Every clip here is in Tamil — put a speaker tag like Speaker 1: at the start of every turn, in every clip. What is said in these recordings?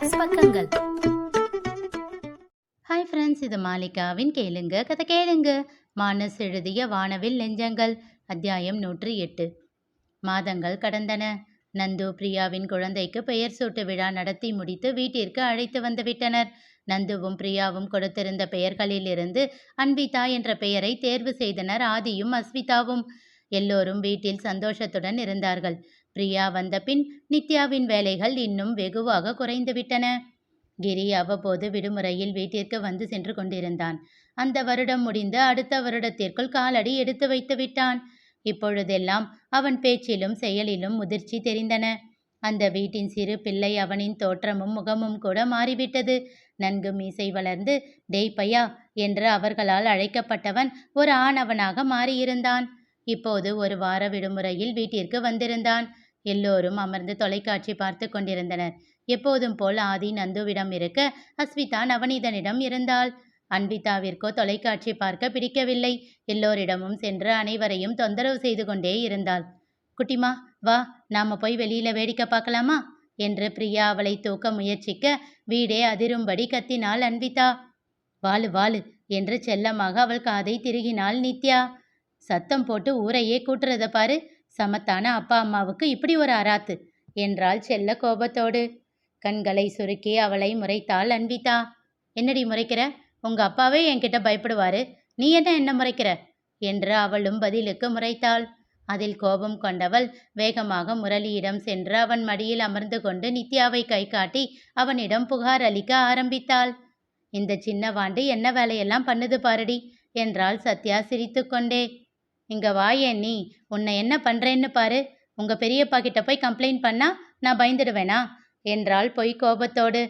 Speaker 1: மானஸ் பக்கங்கள்.
Speaker 2: ஹாய் ஃப்ரெண்ட்ஸ், இது மாலிகாவின் கேளுங்க கதை கேளுங்க. மானஸ் எழுதிய வானவில் நெஞ்சங்கள், அத்தியாயம் 108. மாதங்கள் கடந்தன. நந்து பிரியாவின் குழந்தைக்கு பெயர் சூட்டு விழா நடத்தி முடித்து வீட்டிற்கு அழைத்து வந்து விட்டனர். நந்துவும் பிரியாவும் கொடுத்திருந்த பெயர்களிலிருந்து அன்விதா என்ற பெயரை தேர்வு செய்தனர் ஆதியும் அஸ்விதாவும். எல்லோரும் வீட்டில் சந்தோஷத்துடன் இருந்தார்கள். பிரியா வந்த பின் நித்யாவின் வேலைகள் இன்னும் வெகுவாக குறைந்துவிட்டன. கிரி அவ்வப்போது விடுமுறையில் வீட்டிற்கு வந்து சென்று கொண்டிருந்தான். அந்த வருடம் முடிந்து அடுத்த வருடத்திற்குள் காலடி எடுத்து வைத்து விட்டான். இப்பொழுதெல்லாம் அவன் பேச்சிலும் செயலிலும் முதிர்ச்சி தெரிந்தன. அந்த வீட்டின் சிறு பிள்ளை அவனின் தோற்றமும் முகமும் கூட மாறிவிட்டது. நன்கு மீசை வளர்ந்து டேய் பையா என்று அவர்களால் அழைக்கப்பட்டவன் ஒரு ஆணவனாக மாறியிருந்தான். இப்போது ஒரு வார விடுமுறையில் வீட்டிற்கு வந்திருந்தான். எல்லோரும் அமர்ந்து தொலைக்காட்சி பார்த்து கொண்டிருந்தனர். எப்போதும் போல் ஆதி நந்துவிடம் இருக்க, அஸ்விதா நவநீதனிடம் இருந்தாள். அன்விதாவிற்கோ தொலைக்காட்சி பார்க்க பிடிக்கவில்லை. எல்லோரிடமும் சென்று அனைவரையும் தொந்தரவு செய்து கொண்டே இருந்தாள். குட்டிமா வா, நாம போய் வெளியில வேடிக்கை பார்க்கலாமா என்று பிரியா அவளை தூக்க முயற்சிக்க வீடே அதிரும்படி கத்தினாள் அன்விதா. வாளு வாளு என்று செல்லமாக அவள் காதை திருகினாள் நித்யா. சத்தம் போட்டு ஊரையே கூட்டுறத பாரு, சமத்தான அப்பா அம்மாவுக்கு இப்படி ஒரு அராத்து என்றாள் செல்ல கோபத்தோடு. கண்களை சுருக்கி அவளை முறைத்தாள் அன்விதா. என்னடி முறைக்கிற? உங்க அப்பாவே என்கிட்ட பயப்படுவாரு, நீ என்ன முறைக்கிற என்று அவளும் பதிலுக்கு முறைத்தாள். அதில் கோபம் கொண்டவள் வேகமாக முரளியிடம் சென்று அவன் மடியில் அமர்ந்து கொண்டு நித்யாவை கை காட்டி அவனிடம் புகார் அளிக்க ஆரம்பித்தாள். இந்த சின்ன வாண்டு என்ன வேலையெல்லாம் பண்ணுது பாருடி என்றாள் சத்யா சிரித்து கொண்டே. இங்க வாயேன், நீ உன்னை என்ன பண்றேன்னு பாரு. உங்க பெரியப்பா கிட்ட போய் கம்ப்ளைண்ட் பண்ணா நான் பயந்துடுவேனா என்றாள் பொய் கோபத்தோடு.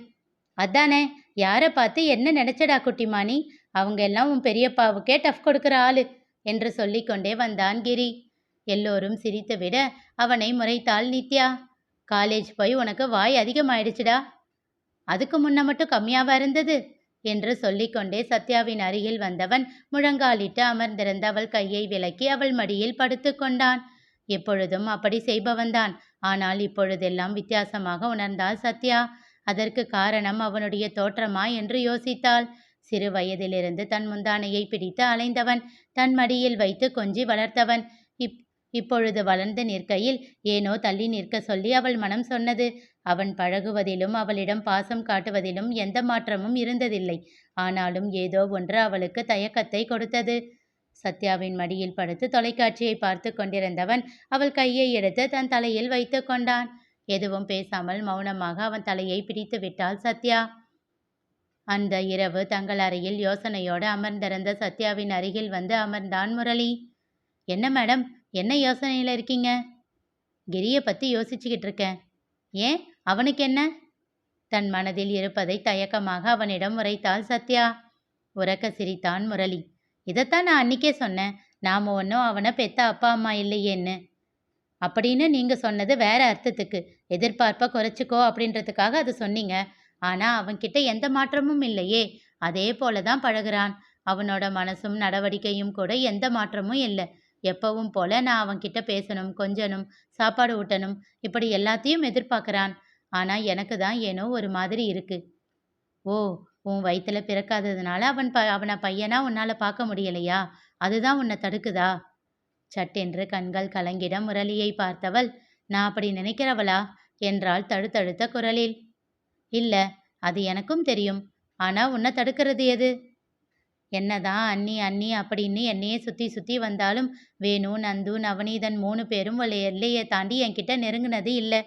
Speaker 2: அதானே, யாரை பார்த்து என்ன நினைச்சடா குட்டிமானி? அவங்க எல்லாம் உன் பெரியப்பாவுக்கே டஃப் கொடுக்குற ஆளு என்று சொல்லி கொண்டே வந்தான் கிரி. எல்லோரும் சிரித்துவிட அவனை முறைத்தாள் நித்யா. காலேஜ் போய் உனக்கு வாய் அதிகமாயிடுச்சுடா, அதுக்கு முன்ன மட்டும் கம்மியாவா இருந்தது என்று சொல்லிக்கொண்டே சத்யாவின் அருகில் வந்தவன் முழங்காலிட்டு அமர்ந்திருந்த அவள் கையை விலக்கி அவள் மடியில் படுத்து கொண்டான். எப்பொழுதும் அப்படி செய்பவன்தான். ஆனால் இப்பொழுதெல்லாம் வித்தியாசமாக உணர்ந்தாள் சத்யா. அதற்கு காரணம் அவனுடைய தோற்றமா என்று யோசித்தாள். சிறு வயதிலிருந்து தன் முந்தானையை பிடித்து அலைந்தவன், தன் மடியில் வைத்து கொஞ்சி வளர்த்தவன் இப்பொழுது வளர்ந்து நிற்கையில் ஏனோ தள்ளி நிற்க சொல்லி அவள் மனம் சொன்னது. அவன் பழகுவதிலும் அவளிடம் பாசம் காட்டுவதிலும் எந்த மாற்றமும் இருந்ததில்லை. ஆனாலும் ஏதோ ஒன்று அவளுக்கு தயக்கத்தை கொடுத்தது. சத்யாவின் மடியில் படுத்து தொலைக்காட்சியை பார்த்து கொண்டிருந்தவன் அவள் கையை எடுத்து தன் தலையில் வைத்து கொண்டான். எதுவும் பேசாமல் மௌனமாக அவன் தலையை பிடித்து விட்டாள் சத்யா. அந்த இரவு தங்கள் அறையில் யோசனையோடு அமர்ந்திருந்த சத்யாவின் அருகில் வந்து அமர்ந்தான் முரளி. என்ன மேடம், என்ன யோசனையில் இருக்கீங்க? கிரியை பற்றி யோசிச்சுக்கிட்டு இருக்கேன். ஏன், அவனுக்கு என்ன? தன் மனதில் இருப்பதை தயக்கமாக அவனிடம் உரைத்தாள் சத்யா. உரக்க சிரித்தான் முரளி. இதைத்தான் நான் அன்னிக்கே சொன்னேன், நாம ஒன்றும் அவனை பெத்த அப்பா அம்மா இல்லையேன்னு. அப்படின்னு நீங்கள் சொன்னது வேற அர்த்தத்துக்கு, எதிர்பார்ப்பை குறைச்சிக்கோ அப்படின்றதுக்காக அது சொன்னீங்க. ஆனால் அவன்கிட்ட எந்த மாற்றமும் இல்லையே, அதே போல தான் பழகுறான். அவனோட மனசும் நடவடிக்கையும் கூட எந்த மாற்றமும் இல்லை. எப்பவும் போல நான் அவன்கிட்ட பேசணும், கொஞ்சணும், சாப்பாடு ஊட்டணும், இப்படி எல்லாத்தையும் எதிர்பார்க்குறான். ஆனால் எனக்கு தான் ஏனோ ஒரு மாதிரி இருக்கு. ஓ, உன் வயிற்றுல பிறக்காததுனால அவனை பையனா உன்னால் பார்க்க முடியலையா? அதுதான் உன்னை தடுக்குதா? சட்டென்று கண்கள் கலங்கிட முரளியை பார்த்தவள், நான் அப்படி நினைக்கிறவளா என்றாள் தழுத்தழுத்த குரலில். இல்லை, அது எனக்கும் தெரியும். ஆனால் உன்னை தடுக்கிறது எது? என்னதான் அண்ணி அண்ணி அப்படின்னு என்னையே சுற்றி சுற்றி வந்தாலும் வேணு, நந்து, நவநீதன் 3 பேரும் ஒரு எல்லையை தாண்டி என்கிட்ட நெருங்கினது இல்லை.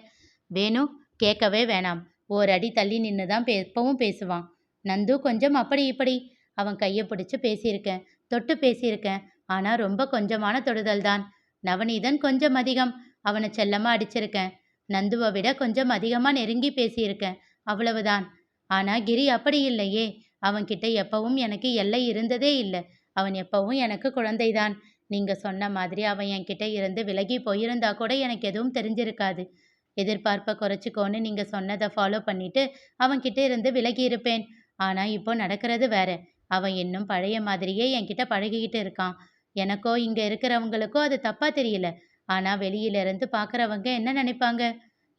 Speaker 2: வேணு கேட்கவே வேணாம், ஓரடி தள்ளி நின்று தான் எப்பவும் பேசுவான். நந்து கொஞ்சம் அப்படி இப்படி, அவன் கையை பிடிச்சி பேசியிருக்கேன், தொட்டு பேசியிருக்கேன். ஆனால் ரொம்ப கொஞ்சமான தொடுதல் தான். நவநீதன் கொஞ்சம் அதிகம், அவனை செல்லமாக அடிச்சிருக்கேன். நந்துவை விட கொஞ்சம் அதிகமாக நெருங்கி பேசியிருக்கேன், அவ்வளவுதான். ஆனால் கிரி அப்படி இல்லையே. அவன்கிட்ட எப்பவும் எனக்கு எல்லை இருந்ததே இல்லை. அவன் எப்பவும் எனக்கு குழந்தைதான். நீங்கள் சொன்ன மாதிரி அவன் என்கிட்ட இருந்து விலகி போயிருந்தா கூட எனக்கு எதுவும் தெரிஞ்சிருக்காது. எதிர்பார்ப்பை குறைச்சிக்கோன்னு நீங்கள் சொன்னதை ஃபாலோ பண்ணிட்டு அவன்கிட்ட இருந்து விலகி இருப்பேன். ஆனால் இப்போ நடக்கிறது வேற. அவன் இன்னும் பழைய மாதிரியே என்கிட்ட பழகிக்கிட்டு இருக்கான். எனக்கோ இங்கே இருக்கிறவங்களுக்கோ அது தப்பாக தெரியல. ஆனால் வெளியிலேருந்து பார்க்குறவங்க என்ன நினைப்பாங்க?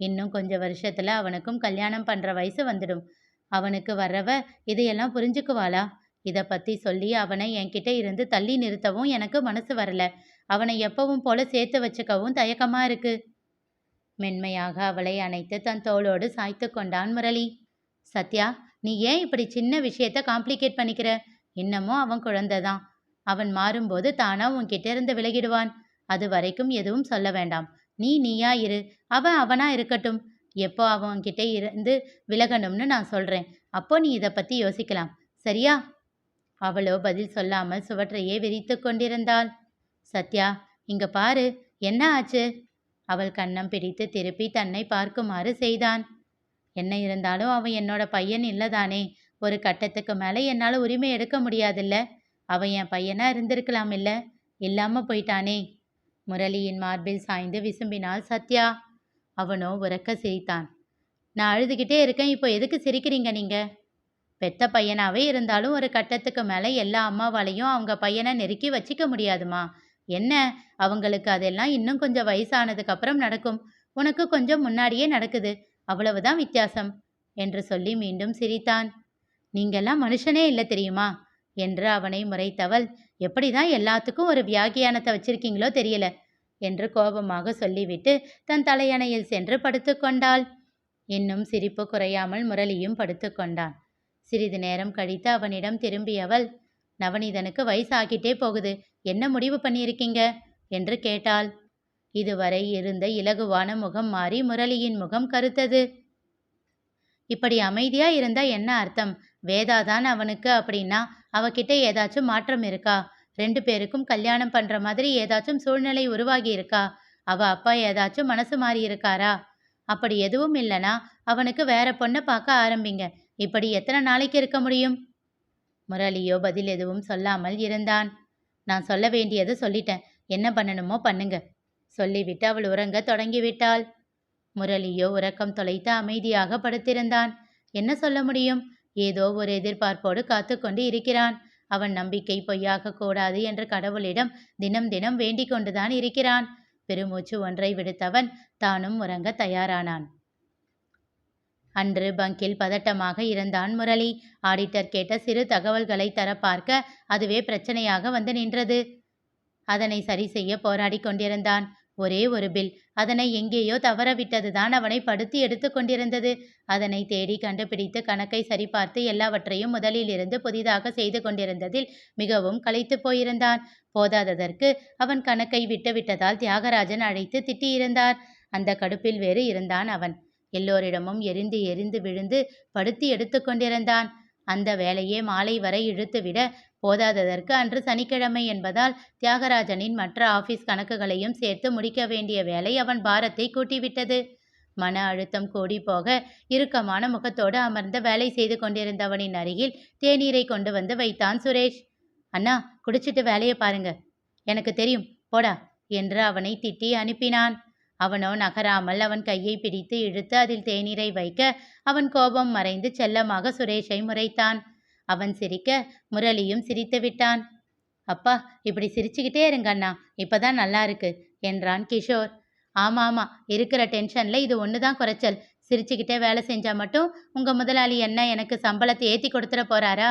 Speaker 2: இன்னும் கொஞ்ச வருஷத்துல அவனுக்கும் கல்யாணம் பண்ற வயசு வந்துடும். அவனுக்கு வர்றவ இதையெல்லாம் புரிஞ்சுக்குவாளா? இத பத்தி சொல்லி அவனை என்கிட்ட இருந்து தள்ளி நிறுத்தவும் எனக்கு மனசு வரல. அவனை எப்பவும் போல சேர்த்து வச்சுக்கவும் தயக்கமா இருக்கு. மென்மையாக அவளை அணைத்து தன் தோளோடு சாய்த்து கொண்டான் முரளி. சத்யா, நீ ஏன் இப்படி சின்ன விஷயத்த காம்ப்ளிகேட் பண்ணிக்கிற? இன்னமும் அவன் குழந்தைதான். அவன் மாறும்போது தானா உன்கிட்ட இருந்து விலகிடுவான். அது வரைக்கும் எதுவும் சொல்ல வேண்டாம். நீயா இரு. அவன் அவனா இருக்கட்டும். எப்போ அவன் கிட்ட இருந்து விலகணும்னு நான் சொல்றேன். அப்போ நீ இதை பத்தி யோசிக்கலாம். சரியா? அவளோ பதில் சொல்லாமல் சுவற்றையே விரித்து கொண்டிருந்தாள். சத்யா, இங்க பாரு. என்ன ஆச்சு? அவள் கன்னம் பிடித்து திருப்பி தன்னை பார்க்குமாறு செய்தான். என்ன இருந்தாலும் அவன் என்னோட பையன் இல்லதானே. ஒரு கட்டத்துக்கு மேல என்னால உரிமை எடுக்க முடியாதுல்ல. அவன் என் பையனா இருந்திருக்கலாம் இல்ல. இல்லாம போயிட்டானே. முரளியின் மார்பில் சாய்ந்து விசும்பினாள் சத்யா. அவனோ உரக்க சிரித்தான். நான் அழுதுகிட்டே இருக்கேன், இப்போ எதுக்கு சிரிக்கிறீங்க நீங்க? பெத்த பையனாவே இருந்தாலும் ஒரு கட்டத்துக்கு மேல எல்லா அம்மாவாலையும் அவங்க பையனை நெருக்கி வச்சிக்க முடியாதுமா. என்ன, அவங்களுக்கு அதெல்லாம் இன்னும் கொஞ்சம் வயசானதுக்கு அப்புறம் நடக்கும். உனக்கு கொஞ்சம் முன்னாடியே நடக்குது. அவ்வளவுதான் வித்தியாசம் என்று சொல்லி மீண்டும் சிரித்தான். நீங்கெல்லாம் மனுஷனே இல்லை தெரியுமா என்று அவனை முறைத்தவள், எப்படிதான் எல்லாத்துக்கும் ஒரு வியாகியானத்தை வச்சிருக்கீங்களோ தெரியல என்று கோபமாக சொல்லிவிட்டு தன் தலையணையில் சென்று படுத்துக்கொண்டாள். இன்னும் சிரிப்பு குறையாமல் முரளியும் படுத்துக்கொண்டான். சிறிது நேரம் கழித்து அவனிடம் திரும்பியவள், நவநீதனுக்கு வயசாகிட்டே போகுது, என்ன முடிவு பண்ணியிருக்கீங்க என்று கேட்டாள். இதுவரை இருந்த இலகுவான முகம் மாறி முரளியின் முகம் கருத்தது. இப்படி அமைதியா இருந்தா என்ன அர்த்தம்? வேதாதான் அவனுக்கு அப்படின்னா அவகிட்ட ஏதாச்சும் மாற்றம் இருக்கா? 2 பேருக்கும் கல்யாணம் பண்ற மாதிரி ஏதாச்சும் சூழ்நிலை உருவாகி இருக்கா? அவ அப்பா ஏதாச்சும் மனசு மாறி இருக்காரா? அப்படி எதுவும் இல்லைனா அவனுக்கு வேற பொண்ணை பார்க்க ஆரம்பிங்க. இப்படி எத்தனை நாளைக்கு இருக்க முடியும்? முரளியோ பதில் எதுவும் சொல்லாமல் இருந்தான். நான் சொல்ல வேண்டியது சொல்லிட்டேன். என்ன பண்ணணுமோ பண்ணுங்க சொல்லிவிட்டு அவள் உறங்க தொடங்கிவிட்டாள். முரளியோ உறக்கம் தொலைத்து அமைதியாக படுத்திருந்தான். என்ன சொல்ல முடியும்? ஏதோ ஒரு எதிர்பார்ப்போடு காத்து கொண்டு இருக்கிறான். அவன் நம்பிக்கை பொய்யாக கூடாது என்று கடவுளிடம் தினம் தினம் வேண்டிக் கொண்டுதான் இருக்கிறான். பெருமூச்சு ஒன்றை விடுத்தவன் தானும் உறங்க தயாரானான். அன்று பங்கில் பதட்டமாக இருந்தான் முரளி. ஆடிட்டர் கேட்ட சிறு தகவல்களை தர பார்க்க அதுவே பிரச்சனையாக வந்து நின்றது. அதனை சரி செய்ய போராடி கொண்டிருந்தான். ஒரே ஒரு பில், அதனை எங்கேயோ தவற விட்டதுதான் அவனை படுத்தி எடுத்து கொண்டிருந்தது. அதனை தேடி கண்டுபிடித்து கணக்கை சரிபார்த்து எல்லாவற்றையும் முதலில் இருந்து புதிதாக செய்து கொண்டிருந்ததில் மிகவும் களைத்து போயிருந்தான். போதாததற்கு அவன் கணக்கை விட்டுவிட்டதால் தியாகராஜன் அழைத்து திட்டியிருந்தார். அந்த கடுப்பில் வேறு இருந்தான் அவன். எல்லோரிடமும் எரிந்து எரிந்து விழுந்து படுத்தி எடுத்து கொண்டிருந்தான். அந்த வேலையே மாலை வரை இழுத்துவிட போதாததற்கு அன்று சனிக்கிழமை என்பதால் தியாகராஜனின் மற்ற ஆபீஸ் கணக்குகளையும் சேர்த்து முடிக்க வேண்டிய வேலை அவன் பாரத்தை கூட்டிவிட்டது. மன அழுத்தம் கூடி போக இறுக்கமான முகத்தோடு அமர்ந்து வேலை செய்து கொண்டிருந்தவனின் அருகில் தேநீரை கொண்டு வந்து வைத்தான் சுரேஷ். அண்ணா, குடிச்சிட்டு வேலையை பாருங்க. எனக்கு தெரியும், போடா என்று அவனை திட்டி அனுப்பினான். அவனோ நகராமல் அவன் கையை பிடித்து இழுத்து அதில் தேநீரை வைக்க அவன் கோபம் மறைந்து செல்லமாக சுரேஷை முறைத்தான். அவன் சிரிக்க முரளியும் சிரித்து விட்டான். அப்பா, இப்படி சிரிச்சுக்கிட்டே இருங்க அண்ணா, இப்பதான் நல்லா இருக்கு என்றான் கிஷோர். ஆமா, இருக்கிற டென்ஷன்ல இது ஒண்ணுதான் குறைச்சல். சிரிச்சுக்கிட்டே வேலை செஞ்சா மட்டும் உங்க முதலாளி என்ன எனக்கு சம்பளத்தை ஏத்தி கொடுத்துட போறாரா?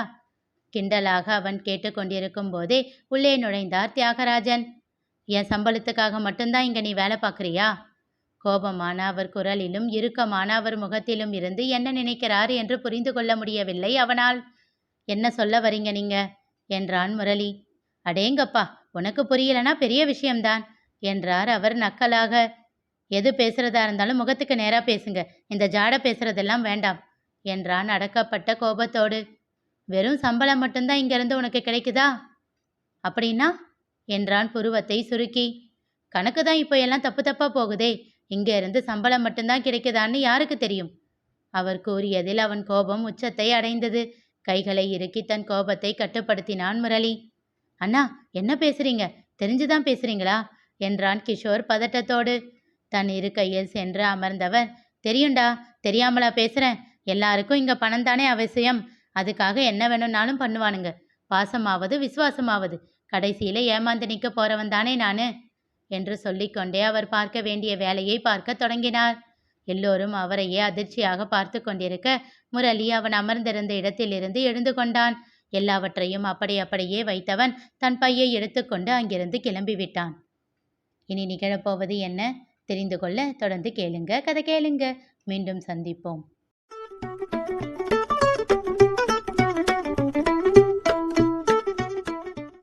Speaker 2: கிண்டலாக அவன் கேட்டுக்கொண்டிருக்கும் போதே உள்ளே நுழைந்தார் தியாகராஜன். என் சம்பளத்துக்காக மட்டும்தான் இங்க நீ வேலை பார்க்குறியா? கோபமான அவர் குரலிலும் இறுக்கமான அவர் முகத்திலும் இருந்து என்ன நினைக்கிறார் என்று புரிந்து கொள்ள முடியவில்லை அவனால். என்ன சொல்ல வரீங்க நீங்க என்றான் முரளி. அடேங்கப்பா, உனக்கு புரியலனா பெரிய விஷயம்தான் என்றார் அவர் நக்கலாக. எது பேசுறதா இருந்தாலும் முகத்துக்கு நேரா பேசுங்க, இந்த ஜாட பேசுறதெல்லாம் வேண்டாம் என்றான் அடக்கப்பட்ட கோபத்தோடு. வெறும் சம்பளம் மட்டும்தான் இங்கிருந்து உனக்கு கிடைக்குதா? அப்படின்னா என்றான் புருவத்தை சுருக்கி. கணக்கு தான் இப்போ எல்லாம் தப்பு தப்பா போகுதே. இங்க இருந்து சம்பளம் மட்டும்தான் கிடைக்குதான்னு யாருக்கு தெரியும்? அவர் கூறியதில் அவன் கோபம் உச்சத்தை அடைந்தது. கைகளை இறுக்கி தன் கோபத்தை கட்டுப்படுத்தினான் முரளி. அண்ணா, என்ன பேசுறீங்க? தெரிஞ்சுதான் பேசுறீங்களா என்றான் கிஷோர் பதட்டத்தோடு. தன் இரு கையில் சென்று அமர்ந்தவர், தெரியுண்டா, தெரியாமலா பேசுறேன்? எல்லாருக்கும் இங்க பணம் தானே அவசியம். அதுக்காக என்ன வேணும்னாலும் பண்ணுவானுங்க. பாசமாவது விசுவாசமாவது. கடைசியில ஏமாந்து நிற்க போறவன் தானே நானு என்று சொல்லிக்கொண்டே அவர் பார்க்க வேண்டிய வேலையை பார்க்க தொடங்கினார். எல்லோரும் அவரையே அதிர்ச்சியாக பார்த்து கொண்டிருக்க முரளி அவன் அமர்ந்திருந்த இடத்திலிருந்து எழுந்து கொண்டான். எல்லாவற்றையும் அப்படியே வைத்தவன் தன் பையை எடுத்துக்கொண்டு அங்கிருந்து கிளம்பிவிட்டான். இனி நிகழப்போவது என்ன தெரிந்து கொள்ள தொடர்ந்து கேளுங்க. கதை கேளுங்க. மீண்டும் சந்திப்போம்.